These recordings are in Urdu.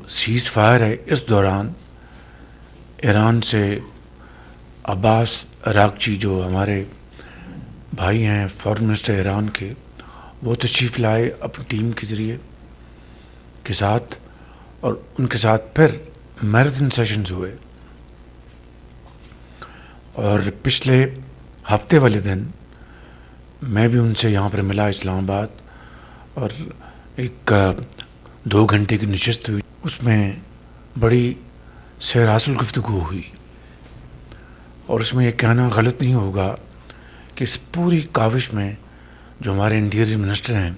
سیز فائر ہے اس دوران ایران سے عباس عراقچی جو ہمارے بھائی ہیں فارن منسٹر ایران کے، وہ تشریف لائے اپنی ٹیم کے ذریعے کے ساتھ، اور ان کے ساتھ پھر میراتھن سیشنز ہوئے. اور پچھلے ہفتے والے دن میں بھی ان سے یہاں پر ملا اسلام آباد، اور ایک 2 گھنٹے کی نشست ہوئی. اس میں بڑی سیر حاصل گفتگو ہوئی، اور اس میں یہ کہنا غلط نہیں ہوگا کہ اس پوری کاوش میں جو ہمارے انٹیریئر منسٹر ہیں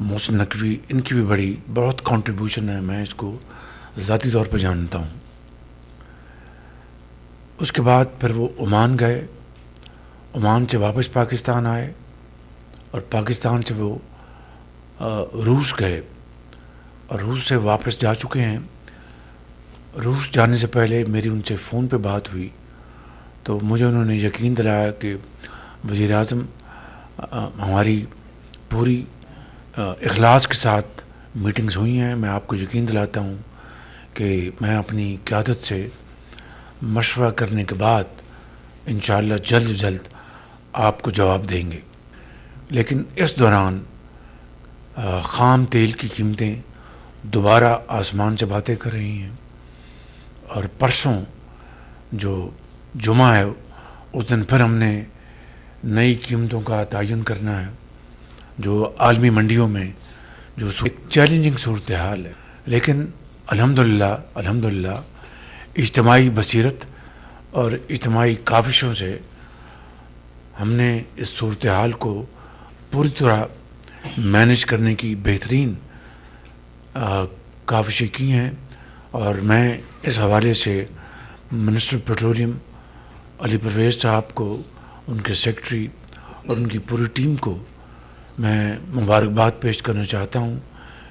محسن نقوی، ان کی بھی بہت کنٹریبیوشن ہے. میں اس کو ذاتی طور پہ جانتا ہوں. اس کے بعد پھر وہ عمان گئے، عمان سے واپس پاکستان آئے، اور پاکستان سے وہ روس گئے، اور روس سے واپس جا چکے ہیں. روس جانے سے پہلے میری ان سے فون پہ بات ہوئی تو مجھے انہوں نے یقین دلایا کہ وزیر اعظم ہماری پوری اخلاص کے ساتھ میٹنگز ہوئی ہیں. میں آپ کو یقین دلاتا ہوں کہ میں اپنی قیادت سے مشورہ کرنے کے بعد انشاءاللہ جلد آپ کو جواب دیں گے. لیکن اس دوران خام تیل کی قیمتیں دوبارہ آسمان سے باتیں کر رہی ہیں، اور پرسوں جو جمعہ ہے اس دن پھر ہم نے نئی قیمتوں کا تعین کرنا ہے، جو عالمی منڈیوں میں جو ایک چیلنجنگ صورتحال ہے. لیکن الحمدللہ اجتماعی بصیرت اور اجتماعی کاوشوں سے ہم نے اس صورتحال کو پوری طرح مینیج کرنے کی بہترین کاوشیں کی ہیں. اور میں اس حوالے سے منسٹر پیٹرولیم علی پرویز صاحب کو، ان کے سیکرٹری اور ان کی پوری ٹیم کو میں مبارکباد پیش کرنا چاہتا ہوں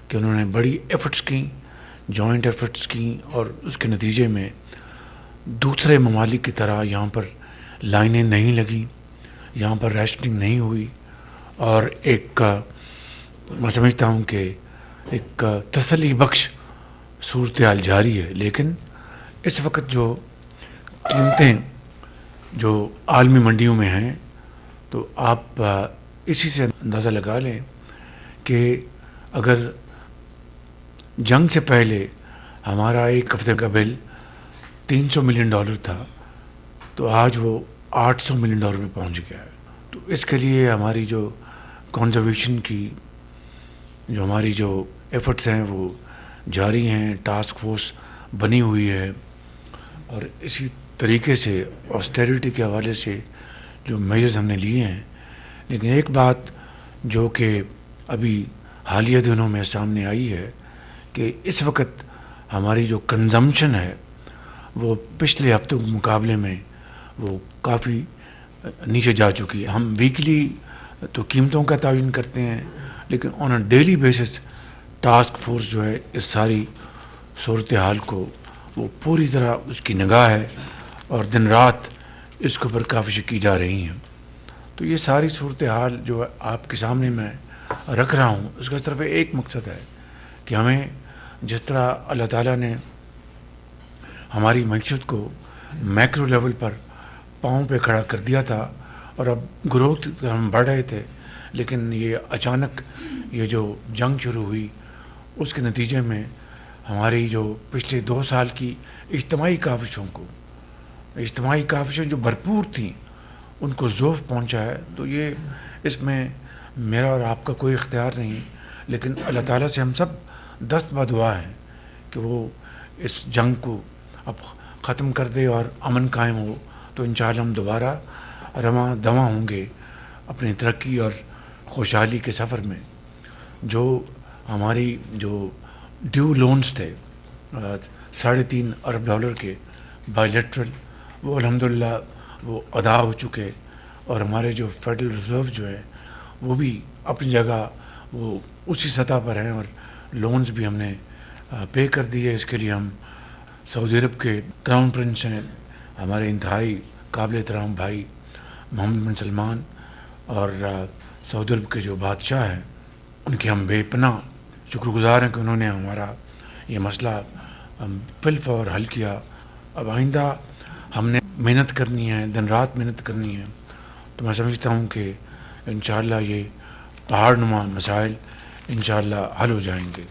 کہ انہوں نے بڑی ایفرٹس کی، جوائنٹ ایفرٹس کی، اور اس کے نتیجے میں دوسرے ممالک کی طرح یہاں پر لائنیں نہیں لگیں، یہاں پر ریشننگ نہیں ہوئی، اور ایک میں سمجھتا ہوں کہ ایک تسلی بخش صورتحال جاری ہے. لیکن اس وقت جو قیمتیں جو عالمی منڈیوں میں ہیں، تو آپ اسی سے اندازہ لگا لیں کہ اگر جنگ سے پہلے ہمارا ایک ہفتے کا بل $300 ملین تھا، تو آج وہ $800 ملین پہ پہنچ گیا ہے. تو اس کے لیے ہماری جو کنزرویشن کی جو ہماری جو ایفرٹس ہیں وہ جاری ہیں. ٹاسک فورس بنی ہوئی ہے، اور اسی طریقے سے آسٹیریٹی کے حوالے سے جو میجرز ہم نے لیے ہیں. لیکن ایک بات جو کہ ابھی حالیہ دنوں میں سامنے آئی ہے کہ اس وقت ہماری جو کنزمپشن ہے وہ پچھلے ہفتوں کے مقابلے میں وہ کافی نیچے جا چکی ہے. ہم ویکلی تو قیمتوں کا تعین کرتے ہیں، لیکن on a daily basis task force جو ہے اس ساری صورتحال کو وہ پوری طرح اس کی نگاہ ہے، اور دن رات اس کے اوپر کاوشیں کی جا رہی ہیں. تو یہ ساری صورتحال جو آپ کے سامنے میں رکھ رہا ہوں، اس کا صرف ایک مقصد ہے کہ ہمیں جس طرح اللہ تعالیٰ نے ہماری معیشت کو میکرو لیول پر پاؤں پہ کھڑا کر دیا تھا، اور اب گروتھ ہم بڑھ رہے تھے، لیکن یہ اچانک یہ جو جنگ شروع ہوئی اس کے نتیجے میں ہماری جو پچھلے 2 سال کی اجتماعی کاوشیں جو بھرپور تھیں ان کو ذوف پہنچا ہے. تو یہ اس میں میرا اور آپ کا کوئی اختیار نہیں، لیکن اللہ تعالیٰ سے ہم سب دست بدعا ہیں کہ وہ اس جنگ کو اب ختم کر دے اور امن قائم ہو. تو انشاءاللہ ہم دوبارہ رواں دواں ہوں گے اپنی ترقی اور خوشحالی کے سفر میں. جو ہماری جو ڈیو لونز تھے $3.5 ارب کے بائی لیٹرل، وہ الحمدللہ وہ ادا ہو چکے، اور ہمارے جو فیڈرل ریزرو جو ہے وہ بھی اپنی جگہ وہ اسی سطح پر ہیں، اور لونز بھی ہم نے پے کر دیے. اس کے لیے ہم سعودی عرب کے کراؤن پرنس ہیں، ہمارے انتہائی قابل احترام بھائی محمد بن سلمان، اور سعودی عرب کے جو بادشاہ ہیں ان کے ہم بے پناہ شکر گزار ہیں کہ انہوں نے ہمارا یہ مسئلہ فی الفور حل کیا. اب آئندہ ہم نے محنت کرنی ہے، دن رات محنت کرنی ہے. تو میں سمجھتا ہوں کہ انشاءاللہ یہ پہاڑ نما مسائل انشاءاللہ حل ہو جائیں گے.